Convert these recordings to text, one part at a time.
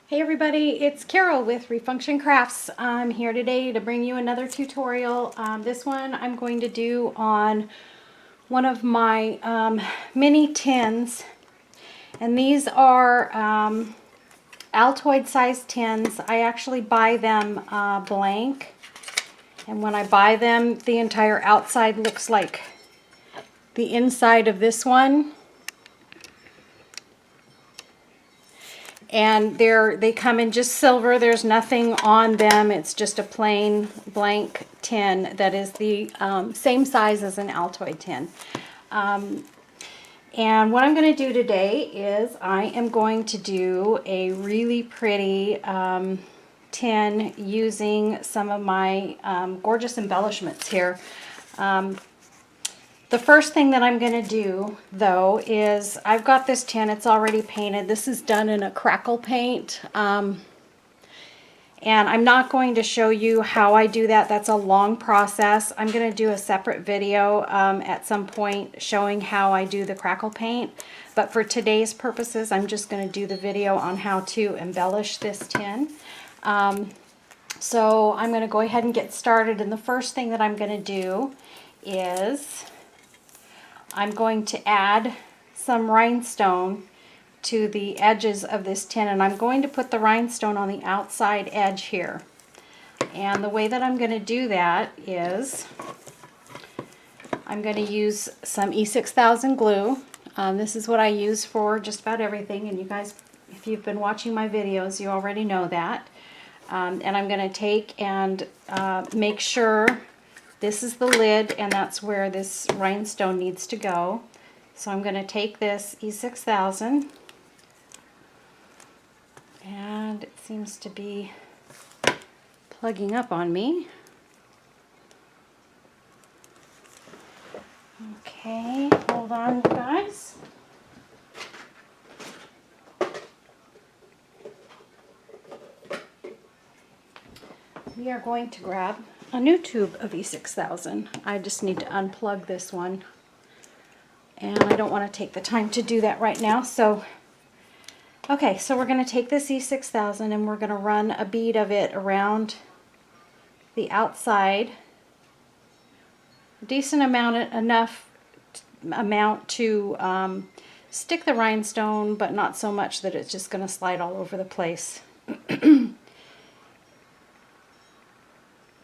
Hey everybody, it's Carol with Refunction Crafts. I'm here today to bring you another tutorial. This one I'm going to do on one of my mini tins, and these are Altoid size tins. I actually buy them blank, and when I buy them, the entire outside looks like the inside of this one. And they come in just silver. There's nothing on them. It's just a plain blank tin that is the same size as an Altoid tin. And what I'm going to do today is I am going to do a really pretty tin using some of my gorgeous embellishments here. The first thing that I'm going to do, though, is I've got this tin. It's already painted. This is done in a crackle paint. And I'm not going to show you how I do that. That's a long process. I'm going to do a separate video at some point showing how I do the crackle paint. But for today's purposes, I'm just going to do the video on how to embellish this tin. So I'm going to go ahead and get started. And the first thing that I'm going to do is I'm going to add some rhinestone to the edges of this tin, and I'm going to put the rhinestone on the outside edge here. And the way that I'm going to do that is I'm going to use some E6000 glue. This is what I use for just about everything, and you guys, if you've been watching my videos, you already know that. And I'm going to take and make sure this is the lid, and that's where this rhinestone needs to go. So I'm going to take this E6000, and it seems to be plugging up on me. Okay, hold on, you guys. We are going to grab a new tube of E6000. I just need to unplug this one, and I don't want to take the time to do that right now. So okay, so we're going to take this E6000 and we're going to run a bead of it around the outside, a decent amount, enough amount to stick the rhinestone, but not so much that it's just going to slide all over the place.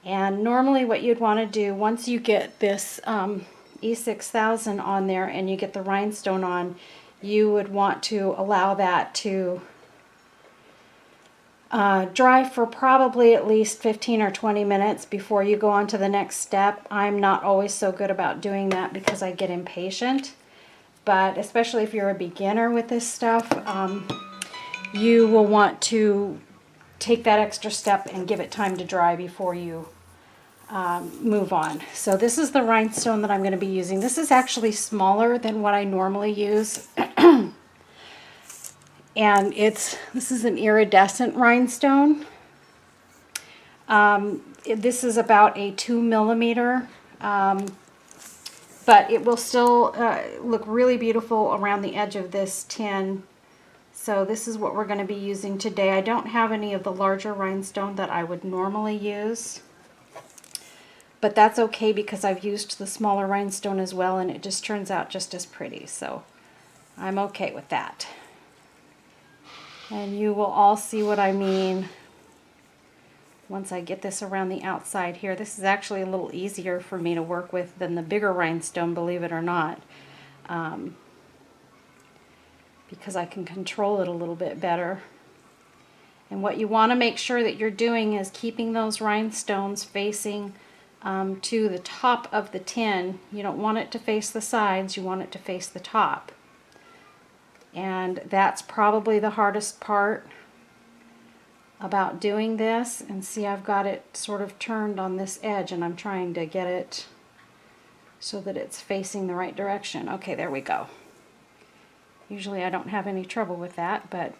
And normally what you'd want to do, once you get this E6000 on there and you get the rhinestone on, you would want to allow that to dry for probably at least 15 or 20 minutes before you go on to the next step. I'm not always so good about doing that because I get impatient, but especially if you're a beginner with this stuff, you will want to take that extra step and give it time to dry before you move on. So this is the rhinestone that I'm going to be using. This is actually smaller than what I normally use. And this is an iridescent rhinestone. This is about a 2 millimeter, but it will still look really beautiful around the edge of this tin. So this is what we're going to be using today. I don't have any of the larger rhinestone that I would normally use, but that's okay because I've used the smaller rhinestone as well, and it just turns out just as pretty. So I'm okay with that. And you will all see what I mean once I get this around the outside here. This is actually a little easier for me to work with than the bigger rhinestone, believe it or not, because I can control it a little bit better. And what you want to make sure that you're doing is keeping those rhinestones facing to the top of the tin. You don't want it to face the sides, you want it to face the top. And that's probably the hardest part about doing this. And see, I've got it sort of turned on this edge, and I'm trying to get it so that it's facing the right direction. Okay, there we go. Usually I don't have any trouble with that, but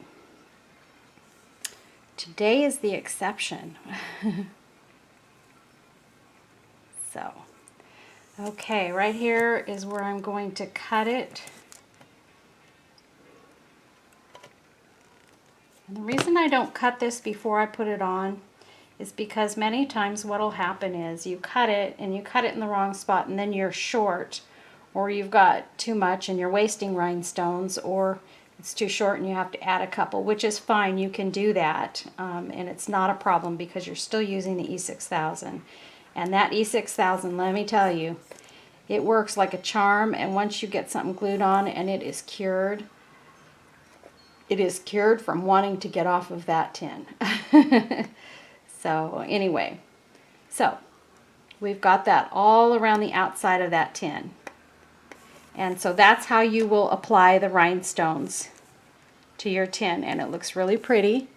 today is the exception. So, okay, right here is where I'm going to cut it. And the reason I don't cut this before I put it on is because many times what will happen is you cut it and you cut it in the wrong spot, and then you're short, or you've got too much and you're wasting rhinestones, or it's too short and you have to add a couple, which is fine. You can do that, and it's not a problem because you're still using the E6000. And that E6000, let me tell you, it works like a charm, and once you get something glued on and it is cured from wanting to get off of that tin. So anyway, so we've got that all around the outside of that tin. And so that's how you will apply the rhinestones to your tin, and it looks really pretty.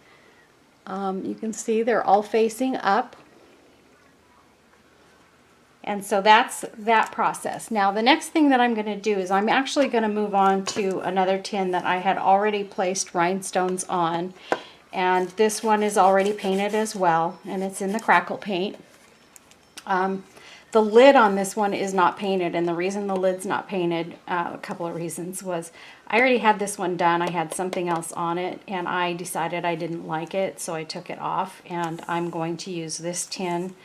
You can see they're all facing up. And so that's that process. Now the next thing that I'm going to do is I'm actually going to move on to another tin that I had already placed rhinestones on. And this one is already painted as well, and it's in the crackle paint. The lid on this one is not painted, and the reason the lid's not painted, a couple of reasons, was I already had this one done. I had something else on it, and I decided I didn't like it, so I took it off, and I'm going to use this tin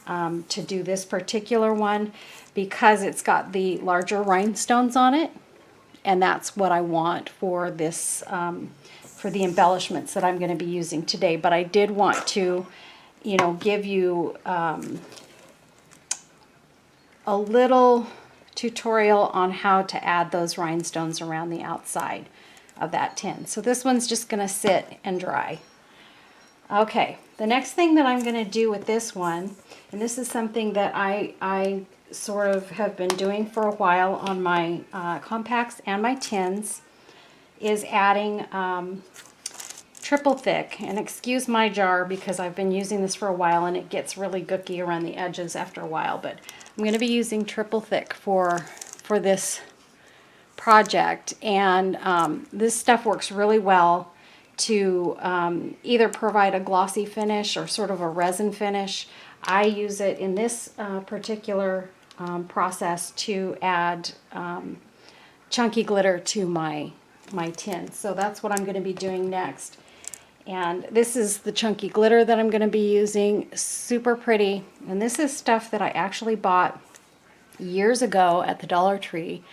to do this particular one because it's got the larger rhinestones on it, and that's what I want for this, for the embellishments that I'm going to be using today. But I did want to, you know, give you a little tutorial on how to add those rhinestones around the outside of that tin. So this one's just going to sit and dry. Okay, the next thing that I'm going to do with this one, and this is something that I sort of have been doing for a while on my compacts and my tins, is adding triple thick. And excuse my jar because I've been using this for a while and it gets really gooky around the edges after a while, but I'm going to be using triple thick for this project. And this stuff works really well to either provide a glossy finish or sort of a resin finish. I use it in this particular process to add chunky glitter to my tin. So that's what I'm going to be doing next. And this is the chunky glitter that I'm going to be using. Super pretty. And this is stuff that I actually bought years ago at the Dollar Tree.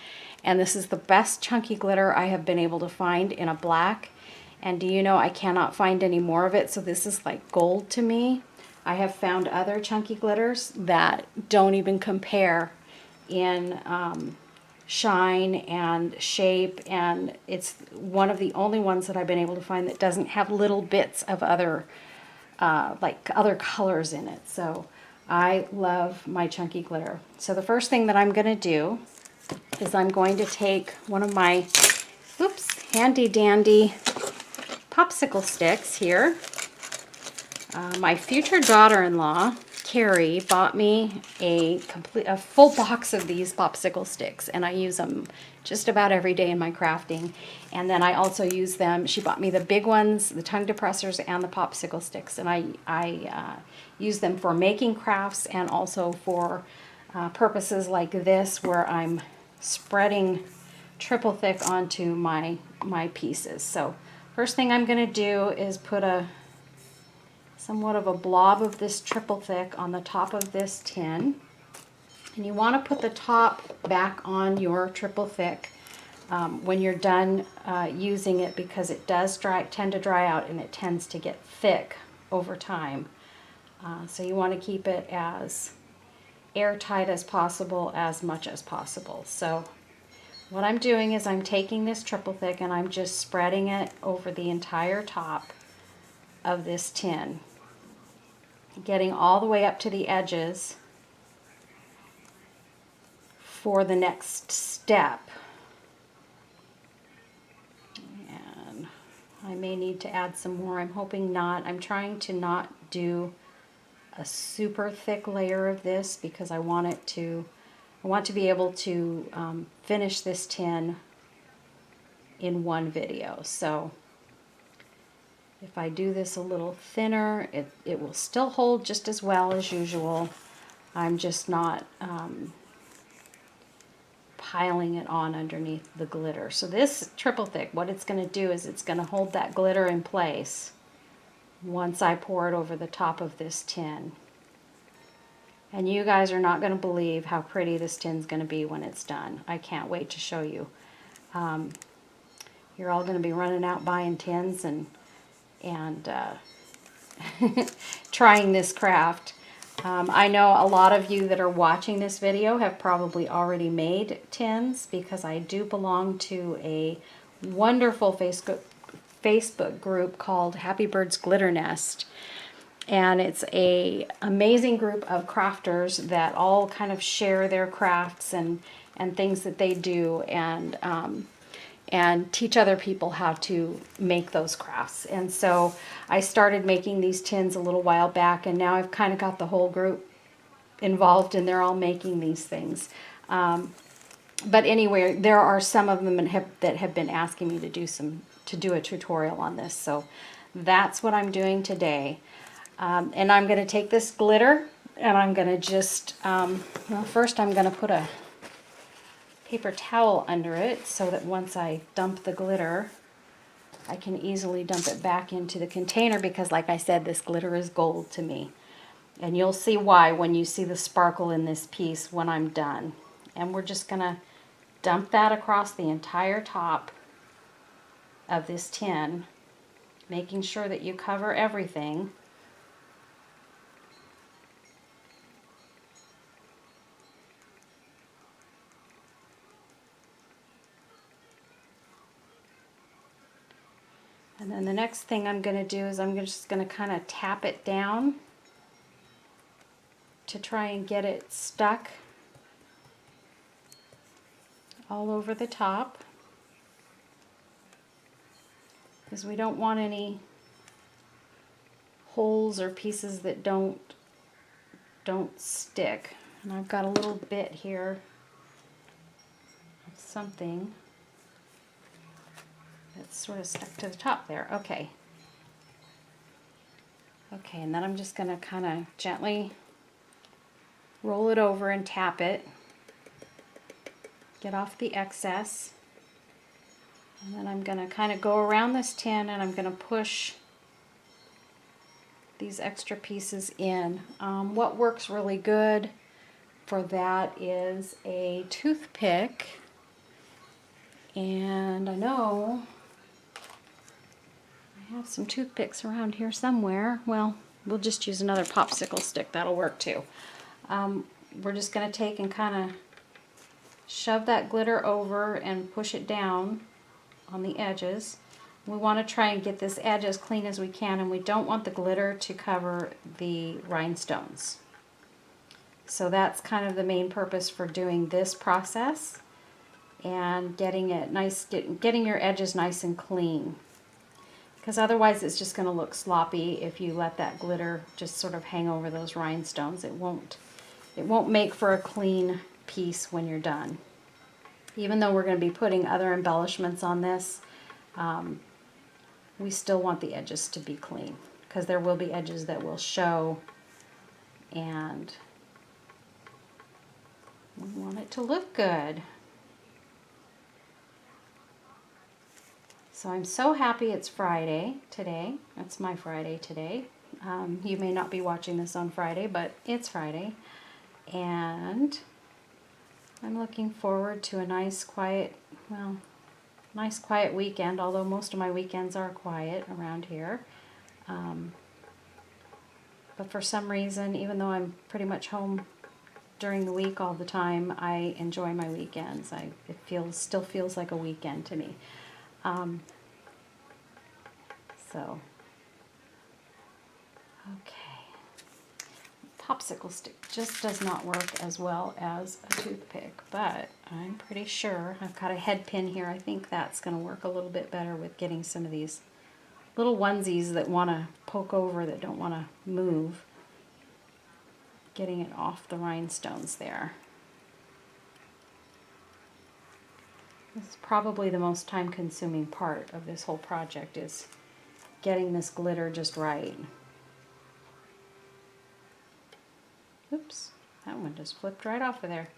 And this is the best chunky glitter I have been able to find in a black. And do you know, I cannot find any more of it, so this is like gold to me. I have found other chunky glitters that don't even compare in shine and shape, and it's one of the only ones that I've been able to find that doesn't have little bits of other like other colors in it. So I love my chunky glitter. So the first thing that I'm going to do is I'm going to take one of my handy dandy popsicle sticks here. My future daughter-in-law, Carrie, bought me a full box of these popsicle sticks, and I use them just about every day in my crafting. And then I also use them, she bought me the big ones, the tongue depressors and the popsicle sticks, and I use them for making crafts and also for purposes like this where I'm spreading triple thick onto my pieces. So first thing I'm going to do is put somewhat of a blob of this triple thick on the top of this tin. And you want to put the top back on your triple thick when you're done using it, because it does tend to dry out and it tends to get thick over time. So you want to keep it as airtight as possible, as much as possible. So what I'm doing is I'm taking this triple thick and I'm just spreading it over the entire top of this tin, getting all the way up to the edges for the next step. And I may need to add some more. I'm hoping not. I'm trying to not do a super thick layer of this because I want to be able to finish this tin in one video. So if I do this a little thinner, it will still hold just as well as usual. I'm just not piling it on underneath the glitter. So this triple thick, what it's going to do is it's going to hold that glitter in place once I pour it over the top of this tin. And you guys are not going to believe how pretty this tin's going to be when it's done. I can't wait to show you. You're all going to be running out buying tins and trying this craft. I know a lot of you that are watching this video have probably already made tins, because I do belong to a wonderful Facebook group called Happy Birds Glitter Nest. And it's a amazing group of crafters that all kind of share their crafts and things that they do, and teach other people how to make those crafts. And so I started making these tins a little while back, and now I've kind of got the whole group involved, and they're all making these things. But anyway, there are some of them that have been asking me to do a tutorial on this. So that's what I'm doing today. And I'm going to take this glitter, and I'm going to just, well, first I'm going to put a paper towel under it so that once I dump the glitter, I can easily dump it back into the container, because like I said, this glitter is gold to me. And you'll see why when you see the sparkle in this piece when I'm done. And we're just going to dump that across the entire top of this tin, making sure that you cover everything. And then the next thing I'm going to do is I'm just going to kind of tap it down to try and get it stuck all over the top, because we don't want any holes or pieces that don't stick. And I've got a little bit here of something that's sort of stuck to the top there. Okay. Okay, and then I'm just going to kind of gently roll it over and tap it. Get off the excess. And then I'm going to kind of go around this tin, and I'm going to push these extra pieces in. What works really good for that is a toothpick. And I know I have some toothpicks around here somewhere. Well, we'll just use another popsicle stick. That'll work too. We're just going to take and kind of shove that glitter over and push it down on the edges. We want to try and get this edge as clean as we can, and we don't want the glitter to cover the rhinestones. So that's kind of the main purpose for doing this process, and getting it nice, getting your edges nice and clean. Because otherwise it's just going to look sloppy if you let that glitter just sort of hang over those rhinestones. It won't make for a clean piece when you're done. Even though we're going to be putting other embellishments on this, we still want the edges to be clean, because there will be edges that will show, and we want it to look good. So I'm so happy it's Friday today. It's my Friday today. You may not be watching this on Friday, but it's Friday. And I'm looking forward to a nice quiet weekend, although most of my weekends are quiet around here. But for some reason, even though I'm pretty much home during the week all the time, I enjoy my weekends. It still feels like a weekend to me. Okay. Popsicle stick just does not work as well as a toothpick, but I'm pretty sure I've got a head pin here. I think that's going to work a little bit better with getting some of these little onesies that want to poke over, that don't want to move, getting it off the rhinestones there. This is probably the most time-consuming part of this whole project, is getting this glitter just right. Oops, that one just flipped right off of there.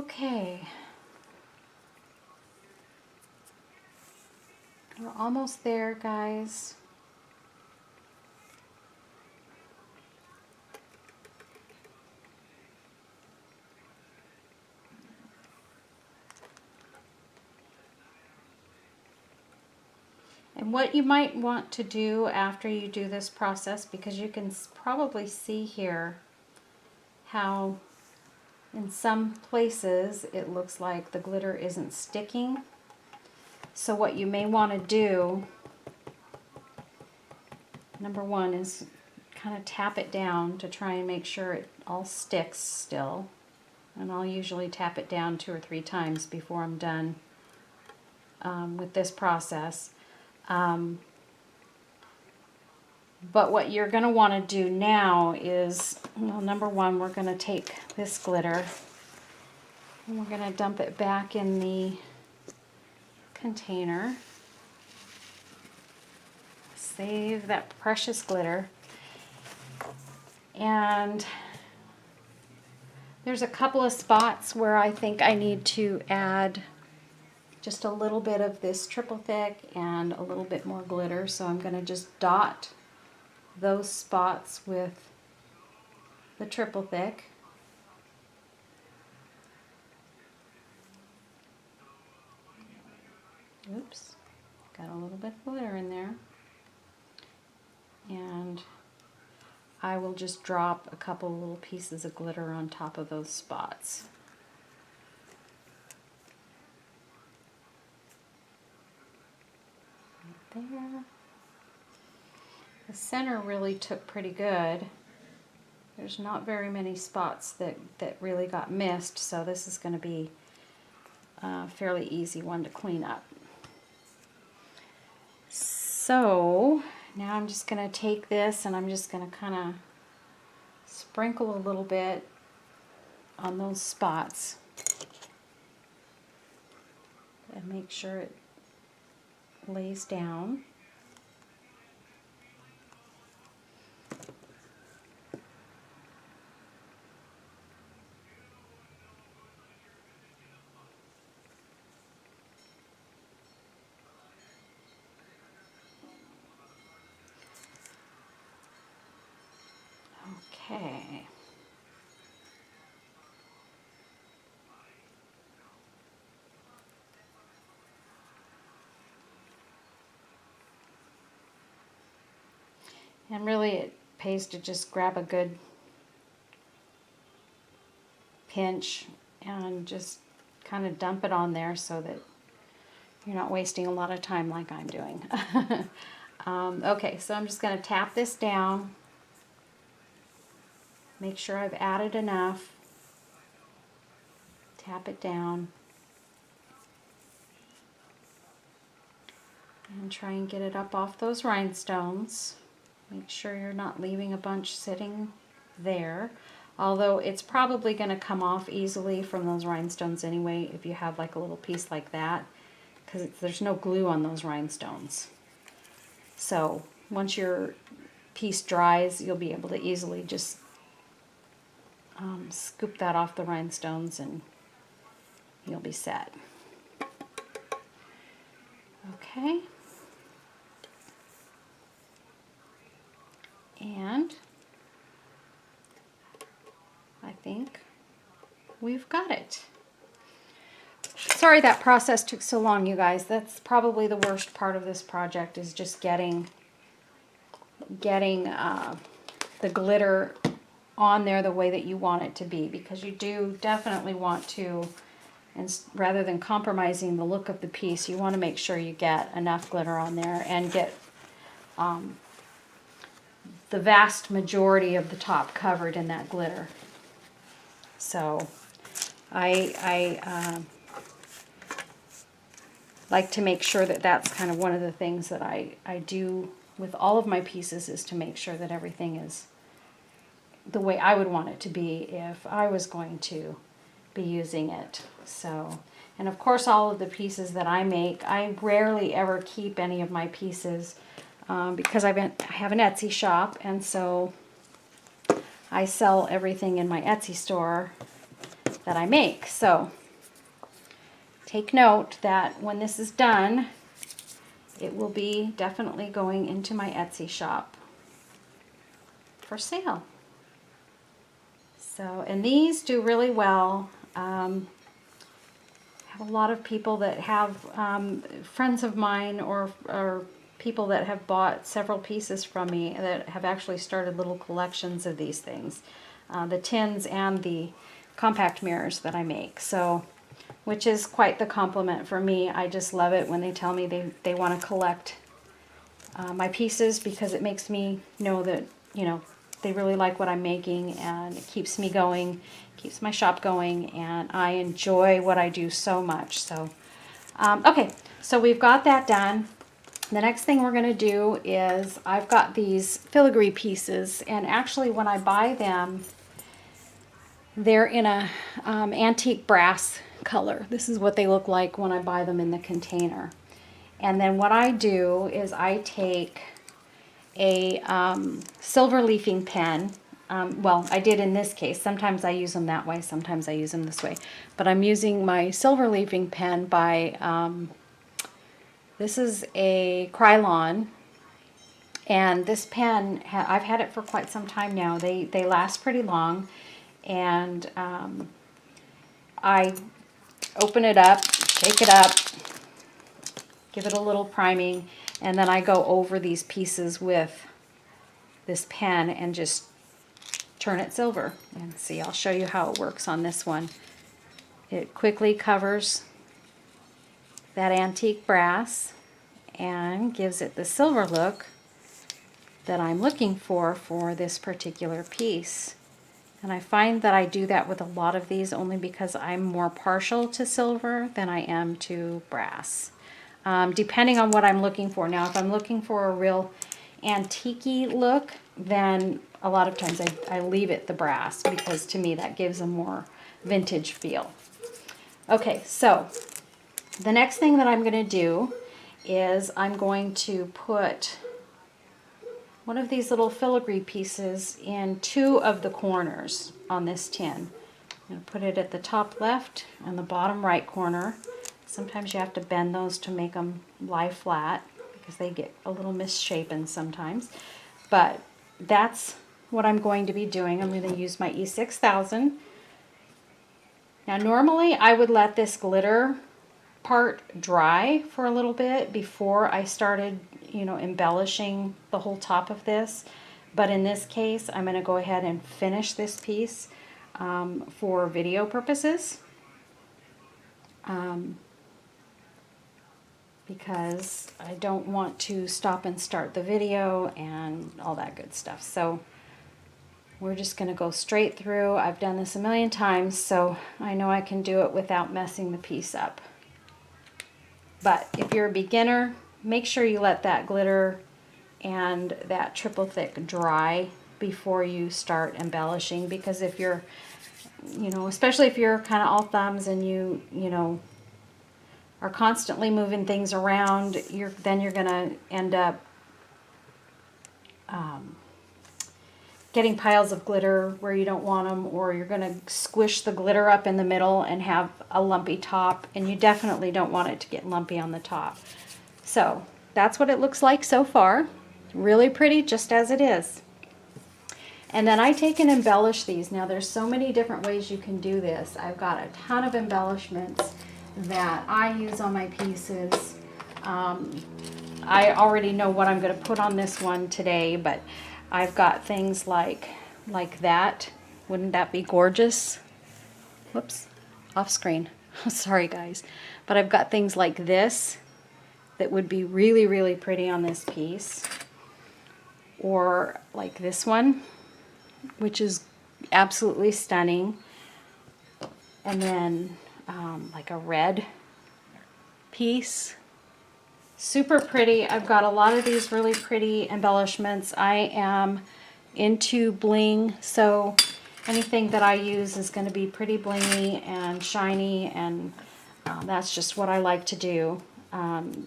Okay. We're almost there, guys. And what you might want to do after you do this process, because you can probably see here how in some places it looks like the glitter isn't sticking. So what you may want to do, number one, is kind of tap it down to try and make sure it all sticks still. And I'll usually tap it down 2 or 3 times before I'm done with this process. But what you're going to want to do now is, well, number one, we're going to take this glitter and we're going to dump it back in the container. Save that precious glitter. And there's a couple of spots where I think I need to add just a little bit of this triple thick and a little bit more glitter. So I'm going to just dot those spots with the triple thick. Oops, got a little bit of glitter in there. And I will just drop a couple little pieces of glitter on top of those spots. Right there. The center really took pretty good. There's not very many spots that really got missed, so this is going to be a fairly easy one to clean up. So now I'm just going to take this and I'm just going to kind of sprinkle a little bit on those spots and make sure it lays down. Okay. And really it pays to just grab a good pinch and just kind of dump it on there so that you're not wasting a lot of time like I'm doing. Okay, so I'm just going to tap this down. Make sure I've added enough. Tap it down. And try and get it up off those rhinestones. Make sure you're not leaving a bunch sitting there. Although it's probably going to come off easily from those rhinestones anyway if you have like a little piece like that, because there's no glue on those rhinestones. So once your piece dries, you'll be able to easily just scoop that off the rhinestones and you'll be set. Okay. And I think we've got it. Sorry that process took so long, you guys. That's probably the worst part of this project, is just getting the glitter on there the way that you want it to be, because you do definitely want to, and rather than compromising the look of the piece, you want to make sure you get enough glitter on there and get the vast majority of the top covered in that glitter. So I like to make sure that that's kind of one of the things that I do with all of my pieces, is to make sure that everything is the way I would want it to be if I was going to be using it. So, and of course all of the pieces that I make, I rarely ever keep any of my pieces because I have an Etsy shop, and so I sell everything in my Etsy store that I make. So take note that when this is done, it will be definitely going into my Etsy shop for sale. So, and these do really well. I have a lot of people that have friends of mine or people that have bought several pieces from me that have actually started little collections of these things. The tins and the compact mirrors that I make. So, which is quite the compliment for me. I just love it when they tell me they want to collect my pieces, because it makes me know that, you know, they really like what I'm making, and it keeps me going, keeps my shop going, and I enjoy what I do so much. So, okay, so we've got that done. The next thing we're going to do is I've got these filigree pieces, and actually when I buy them, they're in a antique brass color. This is what they look like when I buy them in the container. And then what I do is I take a silver leafing pen. Well, I did in this case. Sometimes I use them that way, sometimes I use them this way. But I'm using my silver leafing pen by, this is a Krylon. And this pen, I've had it for quite some time now. They last pretty long. And I open it up, shake it up, give it a little priming, and then I go over these pieces with this pen and just turn it silver. And see, I'll show you how it works on this one. It quickly covers that antique brass and gives it the silver look that I'm looking for this particular piece. And I find that I do that with a lot of these only because I'm more partial to silver than I am to brass. Depending on what I'm looking for. Now, if I'm looking for a real antique-y look, then a lot of times I leave it the brass, because to me that gives a more vintage feel. Okay, so the next thing that I'm going to do is I'm going to put one of these little filigree pieces in two of the corners on this tin. I'm going to put it at the top left and the bottom right corner. Sometimes you have to bend those to make them lie flat, because they get a little misshapen sometimes. But that's what I'm going to be doing. I'm going to use my E6000. Now normally I would let this glitter part dry for a little bit before I started, you know, embellishing the whole top of this. But in this case, I'm going to go ahead and finish this piece for video purposes. Because I don't want to stop and start the video and all that good stuff. So we're just going to go straight through. I've done this a million times, so I know I can do it without messing the piece up. But if you're a beginner, make sure you let that glitter and that triple thick dry before you start embellishing, because if you're, you know, especially if you're kind of all thumbs and you know, are constantly moving things around, then you're going to end up getting piles of glitter where you don't want them, or you're going to squish the glitter up in the middle and have a lumpy top, and you definitely don't want it to get lumpy on the top. So that's what it looks like so far. Really pretty just as it is. And then I take and embellish these. Now there's so many different ways you can do this. I've got a ton of embellishments that I use on my pieces. I already know what I'm going to put on this one today, but I've got things like that. Wouldn't that be gorgeous? Whoops, off screen. Sorry guys. But I've got things like this that would be really, really pretty on this piece. Or like this one, which is absolutely stunning. And then like a red piece. Super pretty. I've got a lot of these really pretty embellishments. I am into bling, so anything that I use is going to be pretty blingy and shiny, and that's just what I like to do.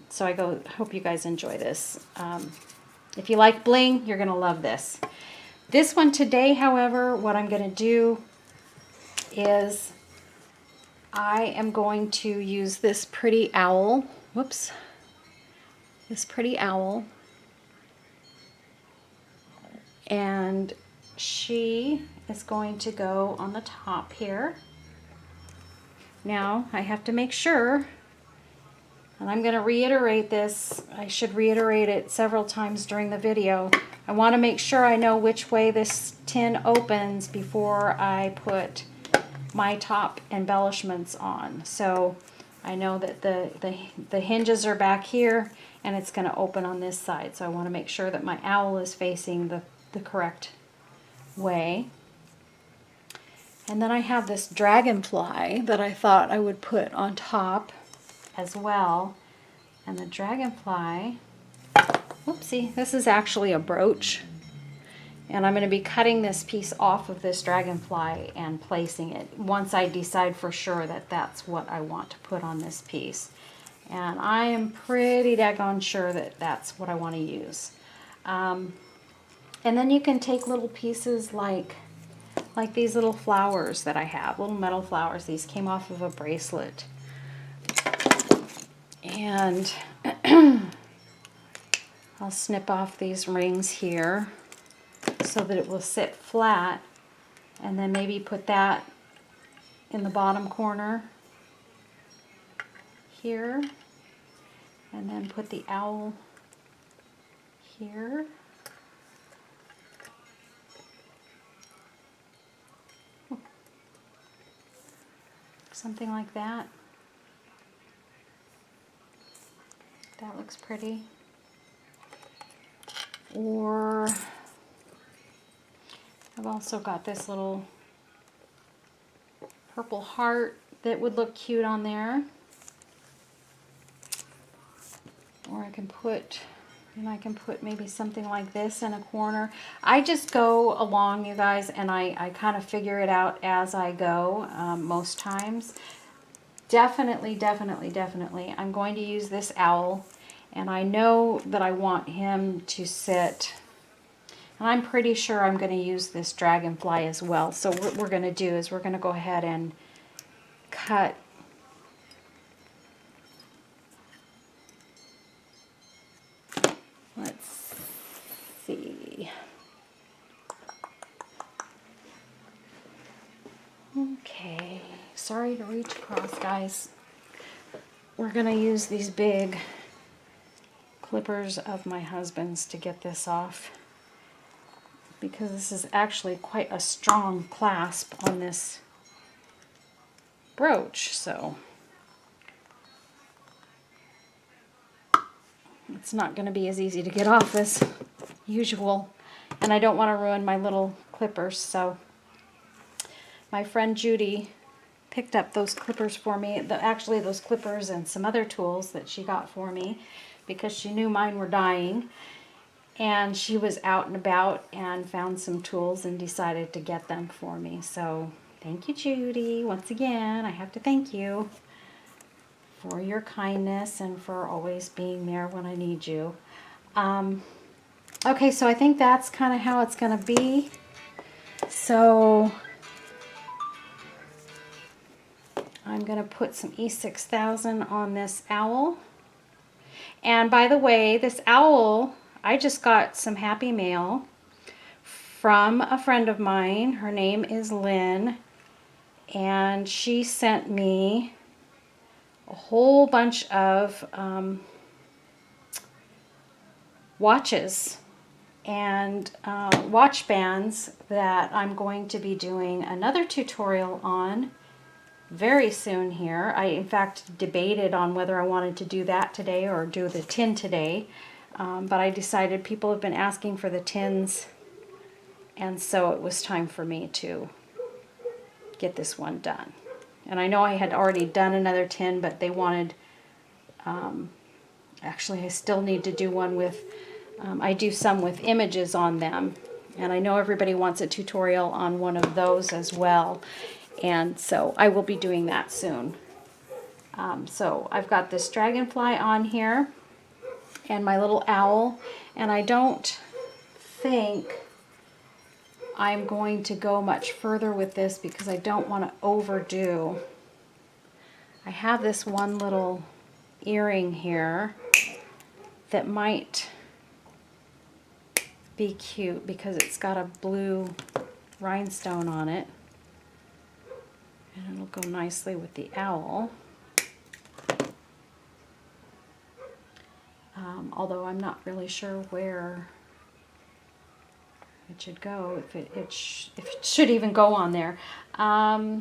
So I hope you guys enjoy this. If you like bling, you're going to love this. This one today, however, what I'm going to do is I am going to use this pretty owl. Whoops. This pretty owl. And she is going to go on the top here. Now I have to make sure, and I'm going to reiterate this, I should reiterate it several times during the video. I want to make sure I know which way this tin opens before I put my top embellishments on. So I know that the hinges are back here and it's going to open on this side. So I want to make sure that my owl is facing the correct way. And then I have this dragonfly that I thought I would put on top as well. And the dragonfly, whoopsie, this is actually a brooch. And I'm going to be cutting this piece off of this dragonfly and placing it once I decide for sure that that's what I want to put on this piece. And I am pretty daggone sure that that's what I want to use. And then you can take little pieces like these little flowers that I have, little metal flowers. These came off of a bracelet. And I'll snip off these rings here so that it will sit flat, and then maybe put that in the bottom corner here, and then put the owl here. Something like that. That looks pretty. Or I've also got this little purple heart that would look cute on there. Or I can put maybe something like this in a corner. I just go along, you guys, and I kind of figure it out as I go most times. Definitely, I'm going to use this owl, and I know that I want him to sit, and I'm pretty sure I'm going to use this dragonfly as well. So what we're going to do is we're going to go ahead and cut let's see. Okay, sorry to reach across, guys. We're going to use these big clippers of my husband's to get this off, because this is actually quite a strong clasp on this brooch, so it's not going to be as easy to get off as usual, and I don't want to ruin my little clippers. So my friend Judy picked up those clippers for me, actually those clippers and some other tools that she got for me, because she knew mine were dying, and she was out and about and found some tools and decided to get them for me. So thank you, Judy. Once again, I have to thank you for your kindness and for always being there when I need you. Okay, so I think that's kind of how it's going to be. So I'm going to put some E6000 on this owl. And by the way, this owl, I just got some happy mail from a friend of mine. Her name is Lynn, and she sent me a whole bunch of watches and watch bands that I'm going to be doing another tutorial on very soon here. I in fact debated on whether I wanted to do that today or do the tin today, but I decided people have been asking for the tins, and so it was time for me to get this one done. And I know I had already done another tin, but they wanted, actually I still need to do one with, I do some with images on them, and I know everybody wants a tutorial on one of those as well. And so I will be doing that soon. So I've got this dragonfly on here and my little owl, and I don't think I'm going to go much further with this because I don't want to overdo I have this one little earring here that might be cute because it's got a blue rhinestone on it, and it'll go nicely with the owl. Although I'm not really sure where it should go, if it should even go on there. Gosh.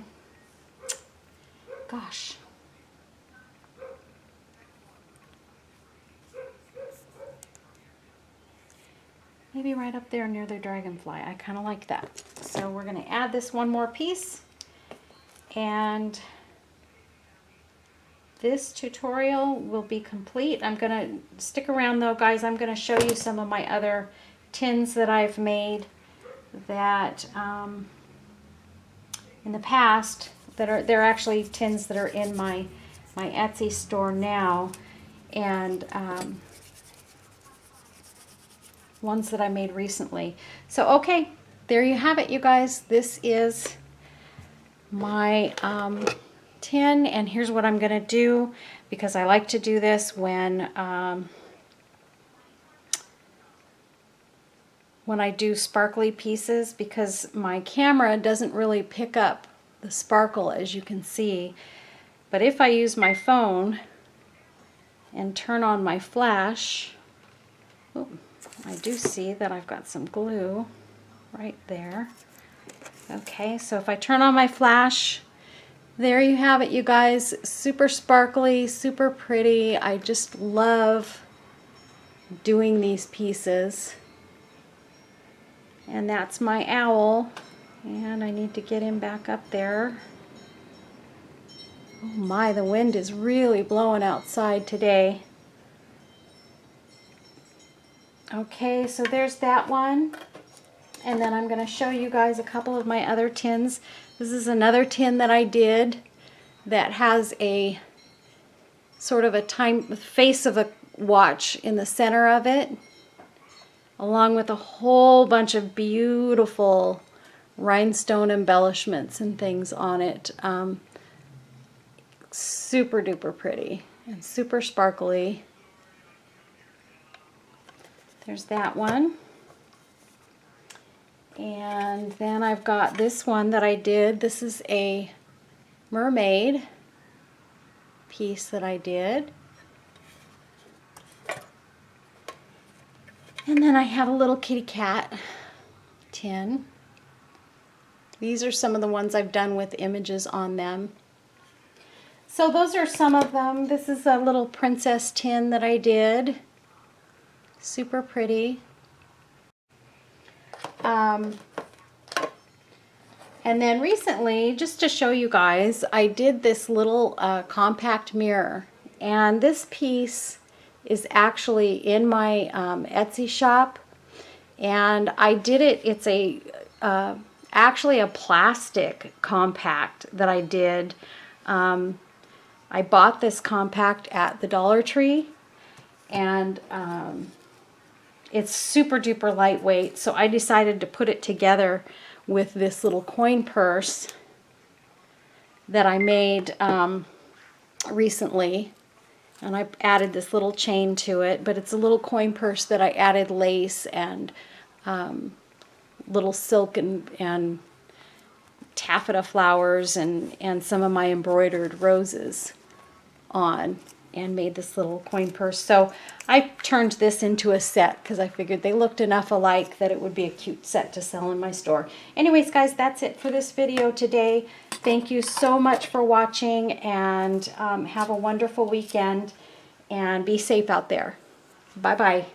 Maybe right up there near the dragonfly. I kind of like that. So we're going to add this one more piece, and this tutorial will be complete. I'm going to stick around though, guys. I'm going to show you some of my other tins that I've made that in the past they're actually tins that are in my Etsy store now, and ones that I made recently. So okay, there you have it, you guys. This is my tin, and here's what I'm gonna do, because I like to do this when I do sparkly pieces, because my camera doesn't really pick up the sparkle, as you can see. But if I use my phone and turn on my flash, oh, I do see that I've got some glue right there. Okay, so if I turn on my flash, there you have it, you guys. Super sparkly, super pretty. I just love doing these pieces. And that's my owl. And I need to get him back up there. Oh my, the wind is really blowing outside today. Okay, so there's that one. And then I'm going to show you guys a couple of my other tins. This is another tin that I did that has a sort of a face of a watch in the center of it, along with a whole bunch of beautiful rhinestone embellishments and things on it. Super duper pretty and super sparkly. There's that one. And then I've got this one that I did. This is a mermaid piece that I did. And then I have a little kitty cat tin. These are some of the ones I've done with images on them. So those are some of them. This is a little princess tin that I did. Super pretty. And then recently, just to show you guys, I did this little compact mirror. And this piece is actually in my Etsy shop. And I did it, it's actually a plastic compact that I did. I bought this compact at the Dollar Tree, and it's super duper lightweight, so I decided to put it together with this little coin purse that I made recently, and I added this little chain to it. But it's a little coin purse that I added lace and little silk and taffeta flowers and some of my embroidered roses on, and made this little coin purse. So I turned this into a set because I figured they looked enough alike that it would be a cute set to sell in my store. Anyways, guys, that's it for this video today. Thank you so much for watching, and have a wonderful weekend, and be safe out there. Bye-bye.